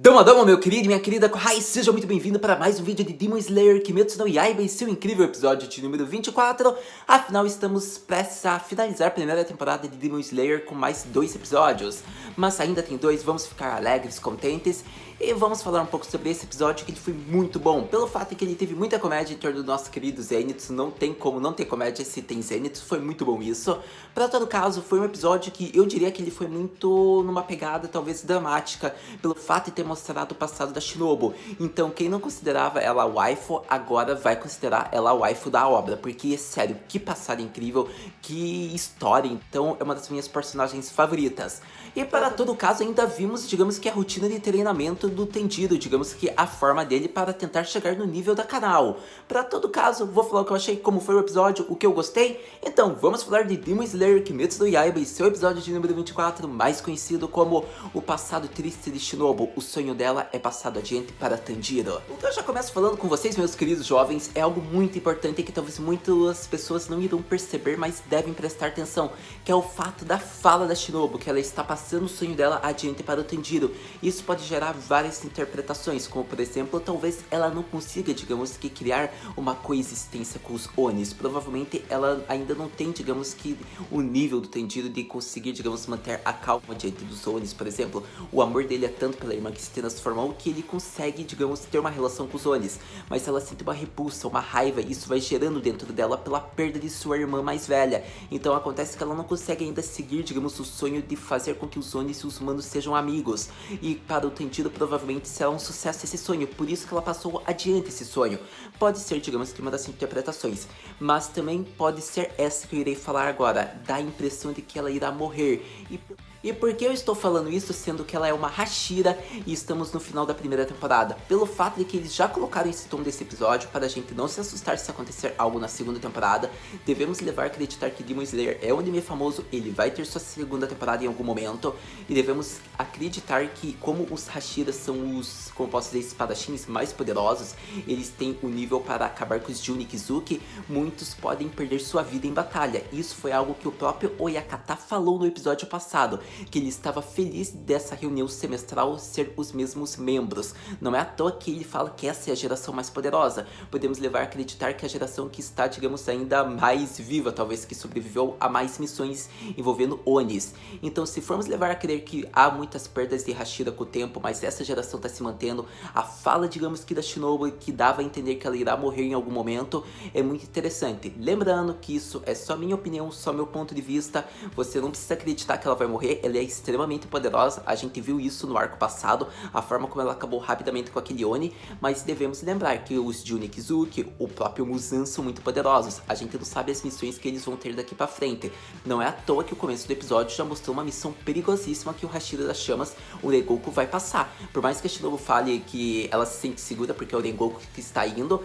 Dama, meu querido e minha querida Kohai, seja muito bem-vindo para mais um vídeo de Demon Slayer Kimetsu no Yaiba e seu incrível episódio de número 24. Afinal, estamos prestes a finalizar a primeira temporada de Demon Slayer com mais 2 episódios. Mas ainda tem 2, vamos ficar alegres, contentes e vamos falar um pouco sobre esse episódio que ele foi muito bom. Pelo fato de que ele teve muita comédia em torno do nosso querido Zenitsu, não tem como não ter comédia se tem Zenitsu, foi muito bom isso. Para todo caso, foi um episódio que eu diria que ele foi muito numa pegada talvez dramática, pelo fato de ter mostrado o passado da Shinobu. Então quem não considerava ela a waifu, agora vai considerar ela a waifu da obra, porque sério, que passado incrível, que história, então é uma das minhas personagens favoritas. E para todo caso ainda vimos, digamos que a rotina de treinamento do Tenjiro, digamos que a forma dele para tentar chegar no nível da Kanao. Para todo caso, vou falar o que eu achei, como foi o episódio, o que eu gostei. Então vamos falar de Demon Slayer Kimetsu no Yaiba e seu episódio de número 24, mais conhecido como o passado triste de Shinobu. O sonho dela é passado adiante para Tanjiro. Então eu já começo falando com vocês, meus queridos jovens, é algo muito importante que talvez muitas pessoas não irão perceber, mas devem prestar atenção, que é o fato da fala da Shinobu, que ela está passando o sonho dela adiante para o Tanjiro. Isso pode gerar várias interpretações, como por exemplo, talvez ela não consiga, digamos que, criar uma coexistência com os Onis. Provavelmente ela ainda não tem, digamos que, o nível do Tanjiro de conseguir, digamos, manter a calma diante dos Onis, por exemplo. O amor dele é tanto pela irmã que se transformou que ele consegue, digamos, ter uma relação com os Onis. Mas ela sente uma repulsa, uma raiva, e isso vai gerando dentro dela pela perda de sua irmã mais velha. Então acontece que ela não consegue ainda seguir, digamos, o sonho de fazer com que os Onis e os humanos sejam amigos. E para o Tanjiro provavelmente será um sucesso esse sonho, por isso que ela passou adiante esse sonho. Pode ser, digamos que uma das interpretações, mas também pode ser essa que eu irei falar agora, dá a impressão de que ela irá morrer. E por que eu estou falando isso, sendo que ela é uma Hashira e estamos no final da primeira temporada? Pelo fato de que eles já colocaram esse tom desse episódio para a gente não se assustar se acontecer algo na segunda temporada. Devemos levar a acreditar que Demon Slayer é um anime famoso, ele vai ter sua segunda temporada em algum momento. E devemos acreditar que, como os Hashiras são os, como posso dizer, espadachins mais poderosos, eles têm o nível para acabar com os Jun e Kizuki, muitos podem perder sua vida em batalha. Isso foi algo que o próprio Oyakata falou no episódio passado, que ele estava feliz dessa reunião semestral ser os mesmos membros. Não é à toa que ele fala que essa é a geração mais poderosa. Podemos levar a acreditar que a geração que está, digamos, ainda mais viva, talvez que sobreviveu a mais missões envolvendo Onis. Então, se formos levar a crer que há muitas perdas de Hashira com o tempo, mas essa geração está se mantendo, a fala, digamos que da Shinobu, que dava a entender que ela irá morrer em algum momento, é muito interessante. Lembrando que isso é só minha opinião, só meu ponto de vista, você não precisa acreditar que ela vai morrer, ela é extremamente poderosa, a gente viu isso no arco passado, a forma como ela acabou rapidamente com aquele Oni, mas devemos lembrar que os Jun e Kizuki, o próprio Muzan são muito poderosos, a gente não sabe as missões que eles vão ter daqui pra frente. Não é à toa que o começo do episódio já mostrou uma missão perigosíssima que o Hashira das Chamas, o Rengoku, vai passar. Por mais que a Shinobu fale que ela se sente segura porque é o Rengoku que está indo,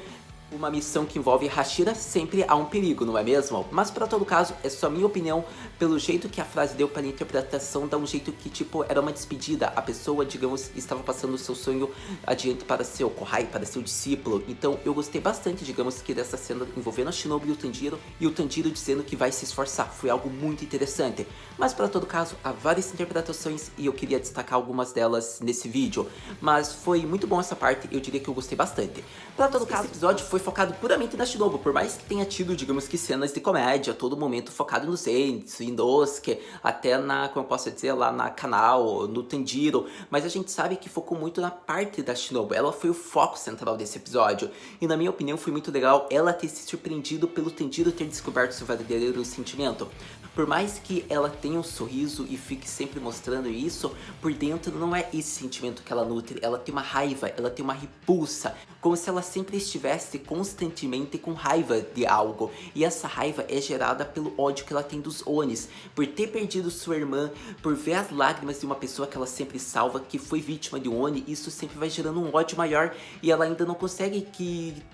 uma missão que envolve Hashira sempre há um perigo, não é mesmo? Mas para todo caso, é só minha opinião, pelo jeito que a frase deu para a interpretação, dá um jeito que tipo, era uma despedida, a pessoa, digamos, estava passando o seu sonho adiante para seu Kohai, para seu discípulo. Então eu gostei bastante, digamos, que dessa cena envolvendo a Shinobu e o Tanjiro dizendo que vai se esforçar, foi algo muito interessante. Mas para todo caso, há várias interpretações e eu queria destacar algumas delas nesse vídeo. Mas foi muito bom essa parte, eu diria que eu gostei bastante. Para todo caso, esse episódio foi focado puramente na Shinobu, por mais que tenha tido, digamos que, cenas de comédia, a todo momento focado no Zenitsu, Inosuke, até na, como eu posso dizer, lá na Kanao, no Tanjiro, mas a gente sabe que focou muito na parte da Shinobu, ela foi o foco central desse episódio, e na minha opinião foi muito legal ela ter se surpreendido pelo Tanjiro ter descoberto seu verdadeiro sentimento. Por mais que ela tenha um sorriso e fique sempre mostrando isso, por dentro não é esse sentimento que ela nutre, ela tem uma raiva, ela tem uma repulsa, como se ela sempre estivesse constantemente com raiva de algo, e essa raiva é gerada pelo ódio que ela tem dos Onis, por ter perdido sua irmã, por ver as lágrimas de uma pessoa que ela sempre salva, que foi vítima de um Oni, isso sempre vai gerando um ódio maior, e ela ainda não consegue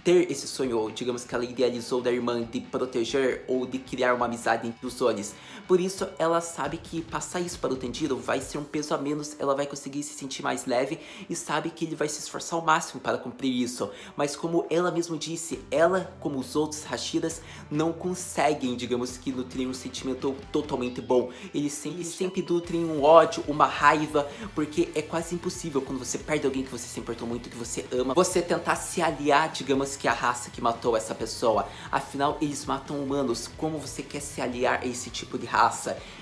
ter esse sonho, digamos que ela idealizou da irmã de proteger ou de criar uma amizade entre os Onis. zones. Por isso, ela sabe que passar isso para o Tanjiro vai ser um peso a menos, ela vai conseguir se sentir mais leve e sabe que ele vai se esforçar ao máximo para cumprir isso. Mas como ela mesma disse, ela, como os outros Hashiras, não conseguem, digamos que, nutrir um sentimento totalmente bom. Eles sempre nutrem um ódio, uma raiva, porque é quase impossível quando você perde alguém que você se importou muito, que você ama, você tentar se aliar, digamos que, à raça que matou essa pessoa. Afinal, eles matam humanos, como você quer se aliar a esse tipo de raça?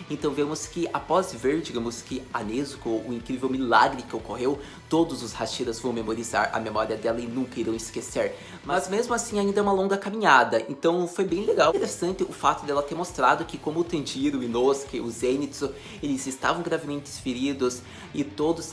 Então vemos que após ver, digamos que, a Nezuko, o incrível milagre que ocorreu, todos os Hashiras vão memorizar a memória dela e nunca irão esquecer. Mas mesmo assim ainda é uma longa caminhada, então foi bem legal. Interessante o fato dela ter mostrado que como o Tanjiro, o Inosuke, o Zenitsu, eles estavam gravemente feridos e todos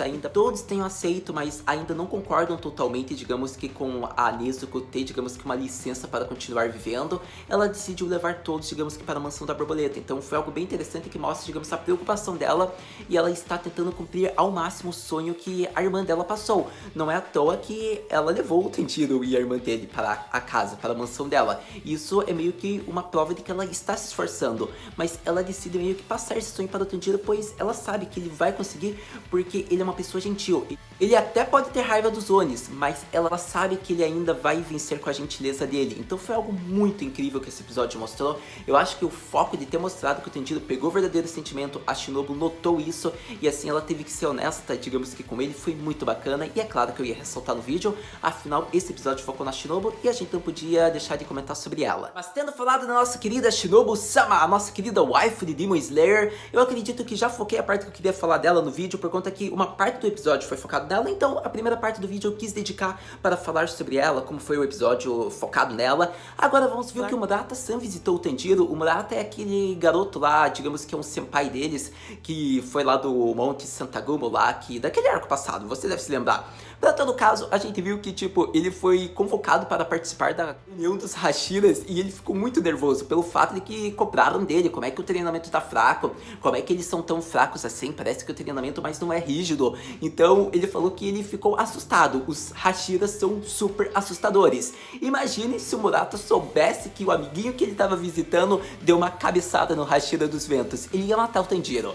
têm aceito, mas ainda não concordam totalmente, digamos que, com a Nezuko ter, digamos que, uma licença para continuar vivendo. Ela decidiu levar todos, digamos que, para a mansão da borboleta. Então foi algo bem interessante que mostra, digamos, a preocupação dela, e ela está tentando cumprir ao máximo o sonho que a irmã dela passou. Não é à toa que ela levou o Tanjiro e a irmã dele para a casa, para a mansão dela. Isso é meio que uma prova de que ela está se esforçando, mas ela decide meio que passar esse sonho para o Tanjiro, pois ela sabe que ele vai conseguir, porque ele é uma pessoa gentil. Ele até pode ter raiva dos Onis, mas ela sabe que ele ainda vai vencer com a gentileza dele. Então foi algo muito incrível que esse episódio mostrou. Eu acho que o foco de ter mostrado que o Tanjiro pegou o verdadeiro sentimento, a Shinobu notou isso, e assim ela teve que ser honesta, digamos que, com ele, foi muito bacana. E é claro que eu ia ressaltar no vídeo, afinal esse episódio focou na Shinobu e a gente não podia deixar de comentar sobre ela. Mas tendo falado da nossa querida Shinobu-sama, a nossa querida waifu de Demon Slayer, eu acredito que já foquei a parte que eu queria falar dela no vídeo, por conta que uma parte do episódio foi focado nela, então a primeira parte do vídeo eu quis dedicar para falar sobre ela, como foi o episódio focado nela. Agora vamos ver o que o Murata-san visitou o Tanjiro. O Murata é aquele garoto lá, digamos que é um senpai deles, que foi lá do Monte Santagumo lá, daquele arco passado, você deve se lembrar. Pra todo caso, a gente viu que, tipo, ele foi convocado para participar da união dos Hashiras e ele ficou muito nervoso pelo fato de que cobraram dele, como é que o treinamento tá fraco, como é que eles são tão fracos assim, parece que o treinamento mais não é rígido. Então ele falou que ele ficou assustado, os Hashiras são super assustadores. Imagine se o Murata soubesse que o amiguinho que ele tava visitando deu uma cabeçada no Hashira dos Ventos, ele ia matar o Tanjiro.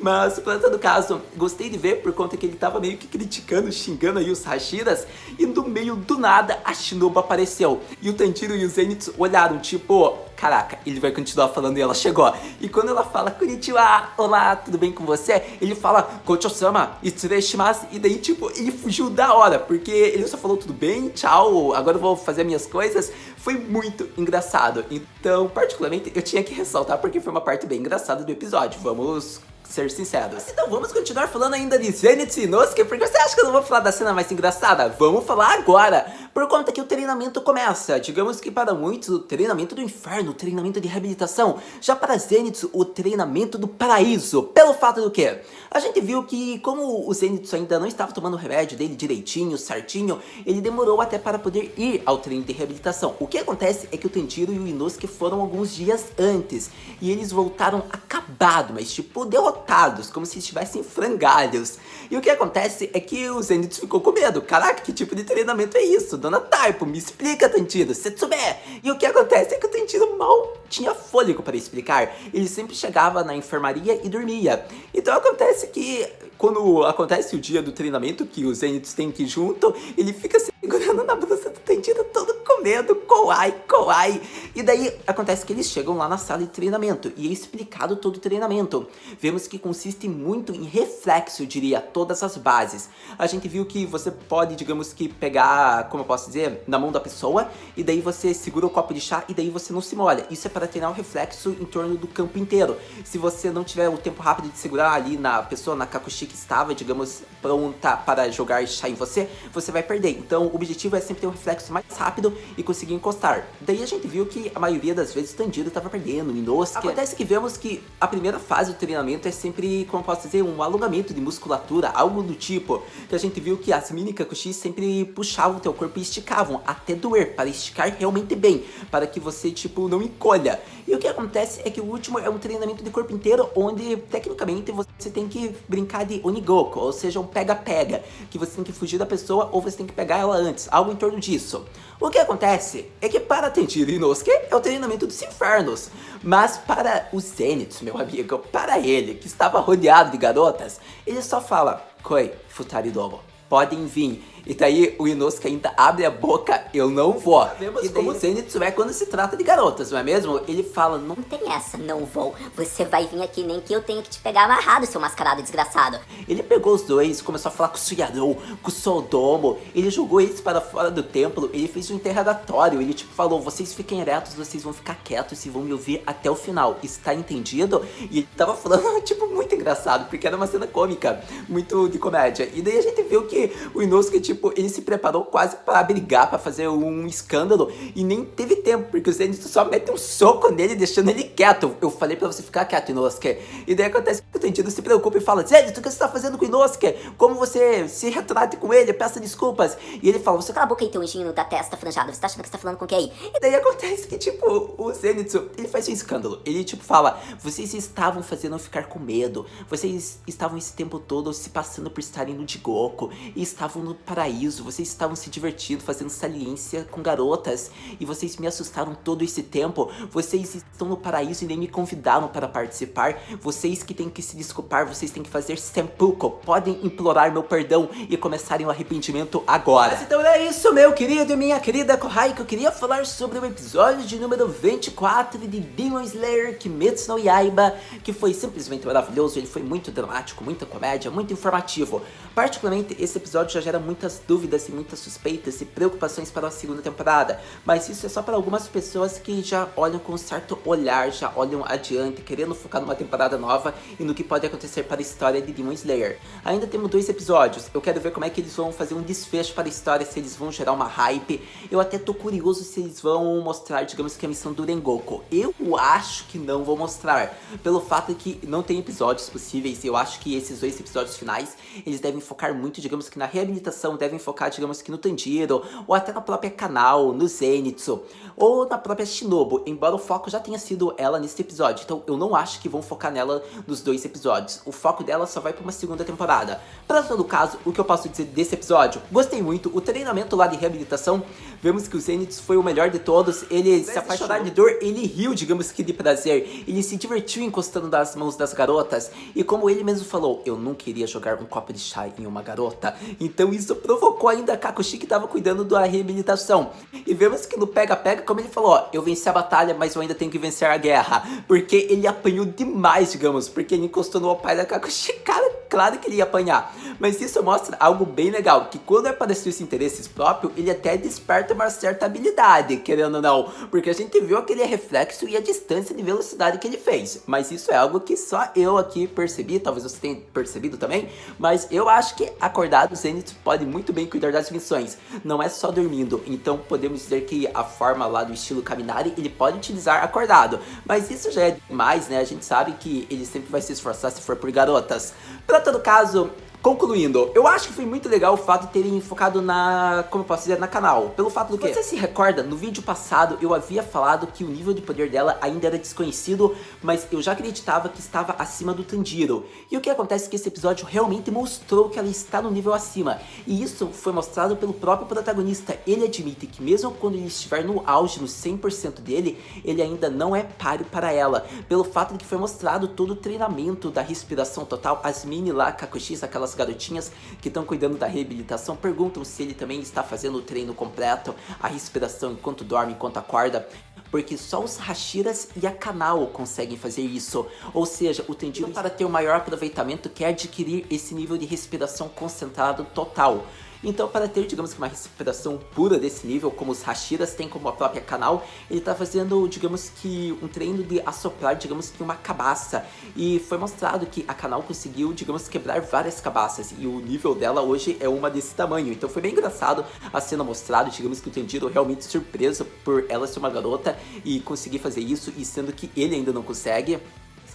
Mas, pra todo caso, gostei de ver por conta que ele tava meio que criticando, xingando aí os Hashiras, e no meio do nada a Shinobu apareceu. E o Tanjiro e o Zenitsu olharam, tipo, caraca, ele vai continuar falando e ela chegou. E quando ela fala, konnichiwa, olá, tudo bem com você? Ele fala, Kocho-sama, itsurei shimasu. E daí, tipo, ele fugiu da hora, porque ele só falou tudo bem, tchau, agora eu vou fazer minhas coisas. Foi muito engraçado. Então, particularmente, eu tinha que ressaltar porque foi uma parte bem engraçada do episódio. Vamos ser sinceros. Mas então vamos continuar falando ainda de Zenitsu e Inosuke, porque você acha que eu não vou falar da cena mais engraçada? Vamos falar agora, por conta que o treinamento começa. Digamos que para muitos o treinamento do inferno, o treinamento de reabilitação. Já para Zenitsu, o treinamento do paraíso. Pelo fato do que? A gente viu que como o Zenitsu ainda não estava tomando o remédio dele direitinho, certinho, ele demorou até para poder ir ao treino de reabilitação. O que acontece é que o Tanjiro e o Inosuke foram alguns dias antes, e eles voltaram acabados, mas tipo derrotados, como se estivessem em frangalhos. E o que acontece é que o Zenitsu ficou com medo. Caraca, que tipo de treinamento é isso? Dona Taipo, me explica, Tanjiro, Setsube! E o que acontece é que o Tanjiro mal tinha fôlego para explicar. Ele sempre chegava na enfermaria e dormia. Então acontece que quando acontece o dia do treinamento, que o Zenitsu tem que ir junto, ele fica segurando na blusa do Tanjiro, todo com medo, kawaii. E daí acontece que eles chegam lá na sala de treinamento e é explicado todo o treinamento. Vemos que consiste muito em reflexo, eu diria, todas as bases. A gente viu que você pode, digamos que, pegar, como eu posso dizer, na mão da pessoa, e daí você segura o copo de chá e daí você não se molha. Isso é para treinar o reflexo em torno do campo inteiro. Se você não tiver o tempo rápido de segurar ali na pessoa, na Kakushi que estava, digamos, pronta para jogar chá em você, você vai perder. Então o objetivo é sempre ter um reflexo mais rápido e conseguir encostar. Daí a gente viu que a maioria das vezes o Tanjiro estava perdendo, o Inosuke. Acontece que vemos que a primeira fase do treinamento é sempre, como eu posso dizer, um alongamento de musculatura, algo do tipo, que a gente viu que as mini Kakushi sempre puxavam o teu corpo e esticavam, até doer, para esticar realmente bem, para que você, tipo, não encolha. E o que acontece é que o último é um treinamento de corpo inteiro, onde, tecnicamente, você tem que brincar de Onigoko, ou seja, um pega-pega, que você tem que fugir da pessoa ou você tem que pegar ela antes, algo em torno disso. O que acontece acontece é que para Tanjiro e Inosuke é o treinamento dos infernos. Mas para o Zenitsu, meu amigo, para ele, que estava rodeado de garotas, ele só fala: Koi, futari domo, podem vir. E daí o Inosuke ainda abre a boca: eu não vou. Vemos como o Zenitsu é quando se trata de garotas, não é mesmo? Ele fala: não tem essa, não vou. Você vai vir aqui nem que eu tenha que te pegar amarrado, seu mascarado desgraçado. Ele pegou os dois, começou a falar com o Suyaru, com o Soldomo, ele jogou eles para fora do templo, ele fez um interrogatório, ele tipo falou: vocês fiquem eretos, vocês vão ficar quietos e vão me ouvir até o final, está entendido? E ele tava falando tipo muito engraçado, porque era uma cena cômica, muito de comédia. E daí a gente viu que o Inosuke tipo, ele se preparou quase para brigar, para fazer um escândalo, e nem teve tempo, porque o Zenitsu só mete um soco nele, deixando ele quieto. Eu falei pra você ficar quieto, Inosuke. E daí acontece que o Tanjiro se preocupa e fala: Zenitsu, o que você tá fazendo com o Inosuke? Como você se retrate com ele? Peça desculpas. E ele fala: você cala a boca aí, teu anjinho da testa franjada, você tá achando que você tá falando com quem? E daí acontece que, tipo, o Zenitsu, ele faz um escândalo. Ele, tipo, fala: vocês estavam fazendo eu ficar com medo. Vocês estavam esse tempo todo se passando por estarem no Jigoku. E estavam no paraíso. Vocês estavam se divertindo, fazendo saliência com garotas. E vocês me assustaram todo esse tempo. Vocês estão no paraíso e nem me convidaram para participar. Vocês que têm que se desculpar. Vocês têm que fazer seppuku. Podem implorar meu perdão e começarem o arrependimento agora. Mas então é isso, meu querido e minha querida Kohai, que eu queria falar sobre o episódio de número 24 de Demon Slayer Kimetsu no Yaiba, que foi simplesmente maravilhoso. Ele foi muito dramático, muita comédia, muito informativo. Particularmente, esse episódio já gera muitas dúvidas e muitas suspeitas e preocupações para a segunda temporada, mas isso é só para algumas pessoas que já olham com um certo olhar, já olham adiante, querendo focar numa temporada nova e no que pode acontecer para a história de Demon Slayer. Ainda temos 2 episódios, eu quero ver como é que eles vão fazer um desfecho para a história, se eles vão gerar uma hype. Eu até tô curioso se eles vão mostrar, digamos que a missão do Rengoku. Eu acho que não vão mostrar, pelo fato de que não tem episódios possíveis. Eu acho que esses 2 episódios finais, eles devem focar muito, digamos que na reabilitação, devem focar, digamos que no Tanjiro, ou até na própria Kanao, no Zenitsu, ou na própria Shinobu, embora o foco já tenha sido ela nesse episódio. Então eu não acho que vão focar nela nos 2 episódios. O foco dela só vai para uma segunda temporada. Para todo caso, o que eu posso dizer desse episódio? Gostei muito. O treinamento lá de reabilitação, vemos que o Zenitsu foi o melhor de todos. Ele se apaixonou de dor, ele riu, digamos que de prazer. Ele se divertiu encostando das mãos das garotas. E como ele mesmo falou: eu não queria jogar um copo de chá em uma garota. Então isso provocou ainda a Kakushi, que estava cuidando da reabilitação. E vemos que no pega-pega, como ele falou: ó, eu venci a batalha, mas eu ainda tenho que vencer a guerra. Porque ele apanhou demais, digamos, porque ele encostou no pai da Kakushi. Cara, claro que ele ia apanhar. Mas isso mostra algo bem legal, que quando apareceu esse interesse próprio, ele até desperta uma certa habilidade, querendo ou não. Porque a gente viu aquele reflexo e a distância de velocidade que ele fez. Mas isso é algo que só eu aqui percebi, talvez você tenha percebido também. Mas eu acho que acordado, o Zenitsu pode muito bem cuidar das missões. Não é só dormindo, então podemos dizer que a forma lá do estilo Kaminari, ele pode utilizar acordado. Mas isso já é demais, né? A gente sabe que ele sempre vai se esforçar se for por garotas. Pra todo caso, concluindo, eu acho que foi muito legal o fato de terem focado na, como eu posso dizer, na Kanao. Pelo fato do que, você se recorda, no vídeo passado eu havia falado que o nível de poder dela ainda era desconhecido, mas eu já acreditava que estava acima do Tanjiro. E o que acontece é que esse episódio realmente mostrou que ela está no nível acima. E isso foi mostrado pelo próprio protagonista. Ele admite que mesmo quando ele estiver no auge, no 100% dele, ele ainda não é páreo para ela. Pelo fato de que foi mostrado todo o treinamento da respiração total. As mini lá, Kakushis, aquelas garotinhas que estão cuidando da reabilitação, perguntam se ele também está fazendo o treino completo, a respiração enquanto dorme, enquanto acorda, porque só os Hashiras e a Kanao conseguem fazer isso. Ou seja, o Tanjiro, para ter o maior aproveitamento, quer adquirir esse nível de respiração concentrado total. Então, para ter, digamos que uma respiração pura desse nível, como os Hashiras têm, como a própria Kanao, ele tá fazendo, digamos que, um treino de assoprar, digamos que uma cabaça. E foi mostrado que a Kanao conseguiu, digamos, quebrar várias cabaças. E o nível dela hoje é uma desse tamanho. Então foi bem engraçado a cena mostrada, digamos que o Tanjiro realmente surpreso por ela ser uma garota e conseguir fazer isso, e sendo que ele ainda não consegue.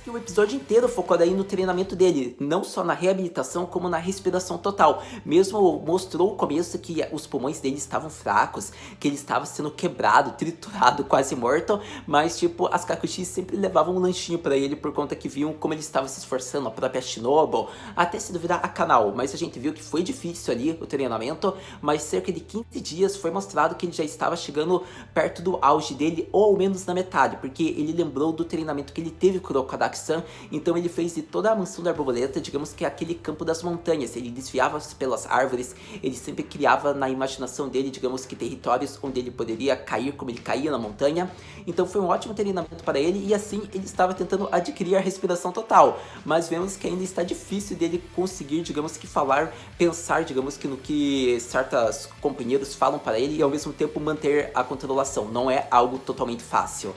que o episódio inteiro focou daí no treinamento dele, não só na reabilitação como na respiração total. Mesmo mostrou o começo que os pulmões dele estavam fracos, que ele estava sendo quebrado, triturado, quase morto, mas tipo, as Kakushis sempre levavam um lanchinho pra ele por conta que viam como ele estava se esforçando, a própria Shinobu, até se duvidar a Kanao, mas a gente viu que foi difícil ali o treinamento, mas cerca de 15 dias foi mostrado que ele já estava chegando perto do auge dele, ou ao menos na metade, porque ele lembrou do treinamento que ele teve com o Urokadaki-san, então ele fez de toda a mansão da borboleta, digamos que aquele campo das montanhas, ele desviava pelas árvores, ele sempre criava na imaginação dele, digamos que territórios onde ele poderia cair como ele caía na montanha, então foi um ótimo treinamento para ele, e assim ele estava tentando adquirir a respiração total, mas vemos que ainda está difícil dele conseguir, digamos que falar, pensar, digamos que no que certos companheiros falam para ele e ao mesmo tempo manter a controlação, não é algo totalmente fácil.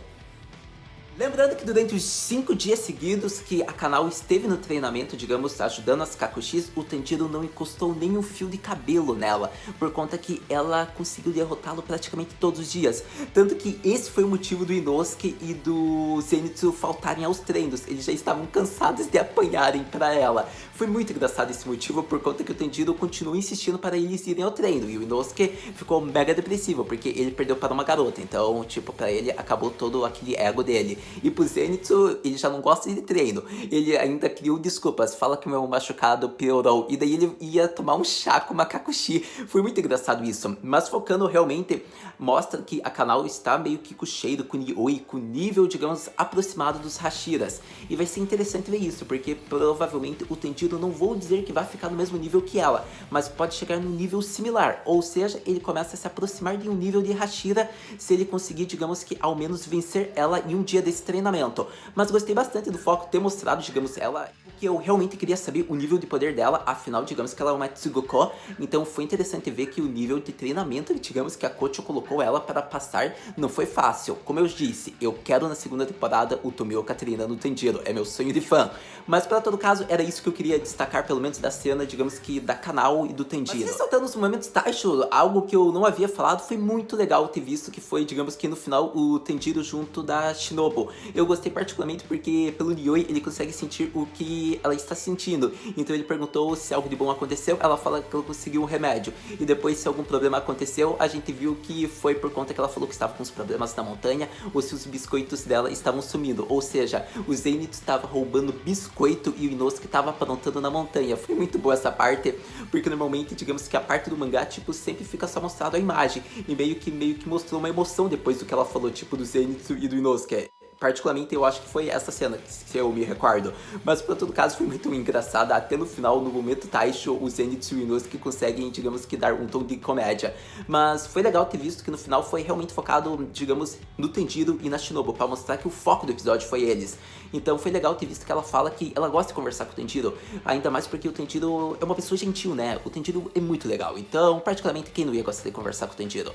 Lembrando que durante os 5 dias seguidos que a Kanao esteve no treinamento, digamos, ajudando as Kakushis, o Tanjiro não encostou nem um fio de cabelo nela, por conta que ela conseguiu derrotá-lo praticamente todos os dias. Tanto que esse foi o motivo do Inosuke e do Zenitsu faltarem aos treinos, eles já estavam cansados de apanharem pra ela. Foi muito engraçado esse motivo, por conta que o Tanjiro continuou insistindo para eles irem ao treino, e o Inosuke ficou mega depressivo, porque ele perdeu para uma garota, então, tipo, pra ele acabou todo aquele ego dele. E pro Zenitsu, ele já não gosta de treino. Ele ainda criou desculpas, fala que o meu machucado piorou. E daí ele ia tomar um chá com uma Kakushi. Foi muito engraçado isso. Mas focando realmente, mostra que a Kanao está meio que com o cheiro, com o Nioi, com o nível, digamos, aproximado dos Hashiras. E vai ser interessante ver isso, porque provavelmente o Tanjiro, não vou dizer que vai ficar no mesmo nível que ela, mas pode chegar num nível similar. Ou seja, ele começa a se aproximar de um nível de Hashira, se ele conseguir, digamos que, ao menos vencer ela em um dia desse treinamento. Mas gostei bastante do foco ter mostrado, digamos, ela, que eu realmente queria saber o nível de poder dela, afinal, digamos que ela é uma Tsugoko, então foi interessante ver que o nível de treinamento, digamos, que a Kocho colocou ela para passar, não foi fácil. Como eu disse, eu quero na segunda temporada o Tomioka treinando o Tanjiro, é meu sonho de fã. Mas para todo caso, era isso que eu queria destacar, pelo menos da cena, digamos que da Kanao e do Tanjiro. Mas ressaltando os momentos Taisho, algo que eu não havia falado, foi muito legal ter visto que foi, digamos que no final, o Tanjiro junto da Shinobu. Eu gostei particularmente porque pelo Nioi ele consegue sentir o que ela está sentindo. Então ele perguntou se algo de bom aconteceu, ela fala que ela conseguiu um remédio. E depois se algum problema aconteceu, a gente viu que foi por conta que ela falou que estava com os problemas na montanha ou se os biscoitos dela estavam sumindo. Ou seja, o Zenitsu estava roubando biscoito e o Inosuke estava aprontando na montanha. Foi muito boa essa parte, porque normalmente, digamos que a parte do mangá, tipo, sempre fica só mostrado a imagem. E meio que mostrou uma emoção depois do que ela falou, tipo, do Zenitsu e do Inosuke. Particularmente eu acho que foi essa cena, se eu me recordo. Mas por todo caso foi muito engraçada. Até no final, no momento Taisho, o Zenitsu e o Inosuke conseguem, digamos que, dar um tom de comédia. Mas foi legal ter visto que no final foi realmente focado, digamos, no Tanjiro e na Shinobu, pra mostrar que o foco do episódio foi eles. Então foi legal ter visto que ela fala que ela gosta de conversar com o Tanjiro. Ainda mais porque o Tanjiro é uma pessoa gentil, né? O Tanjiro é muito legal. Então, particularmente, quem não ia gostar de conversar com o Tanjiro?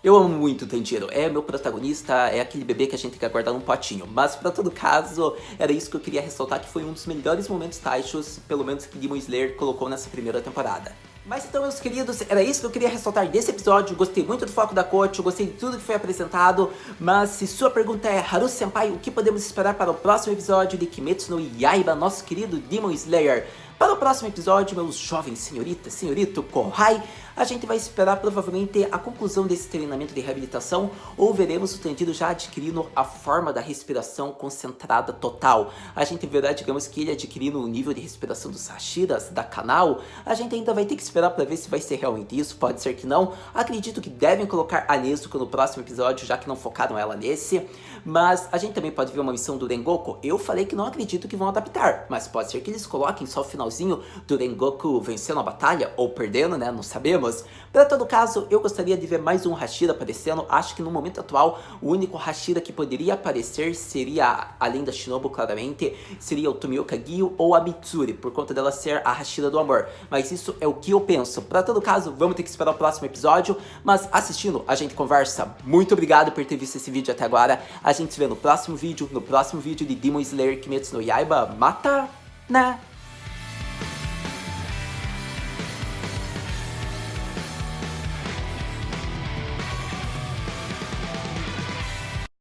Eu amo muito o Tanjiro, é meu protagonista, é aquele bebê que a gente quer guardar num potinho. Mas pra todo caso, era isso que eu queria ressaltar, que foi um dos melhores momentos Taishos, pelo menos que Demon Slayer colocou nessa primeira temporada. Mas então, meus queridos, era isso que eu queria ressaltar desse episódio. Gostei muito do foco da Kocho, gostei de tudo que foi apresentado. Mas se sua pergunta é, Haru Senpai, o que podemos esperar para o próximo episódio de Kimetsu no Yaiba, nosso querido Demon Slayer? Para o próximo episódio, meus jovens senhoritas, senhorito Kohai, a gente vai esperar provavelmente a conclusão desse treinamento de reabilitação, ou veremos o Tanjiro já adquirindo a forma da respiração concentrada total. A gente verá, digamos que ele adquirindo o nível de respiração dos Hashiras, da Kanao. A gente ainda vai ter que esperar para ver se vai ser realmente isso, pode ser que não. Acredito que devem colocar a Nezuko no próximo episódio, já que não focaram ela nesse. Mas a gente também pode ver uma missão do Rengoku. Eu falei que não acredito que vão adaptar, mas pode ser que eles coloquem só o finalzinho do Rengoku vencendo a batalha, ou perdendo, né, não sabemos. Para todo caso, eu gostaria de ver mais um Hashira aparecendo. Acho que no momento atual, o único Hashira que poderia aparecer seria, além da Shinobu claramente, seria o Tomioka Gyu ou a Mitsuri, por conta dela ser a Hashira do amor. Mas isso é o que eu penso. Para todo caso, vamos ter que esperar o próximo episódio, mas assistindo, a gente conversa. Muito obrigado por ter visto esse vídeo até agora. A gente se vê no próximo vídeo de Demon Slayer Kimetsu no Yaiba. Mata, né?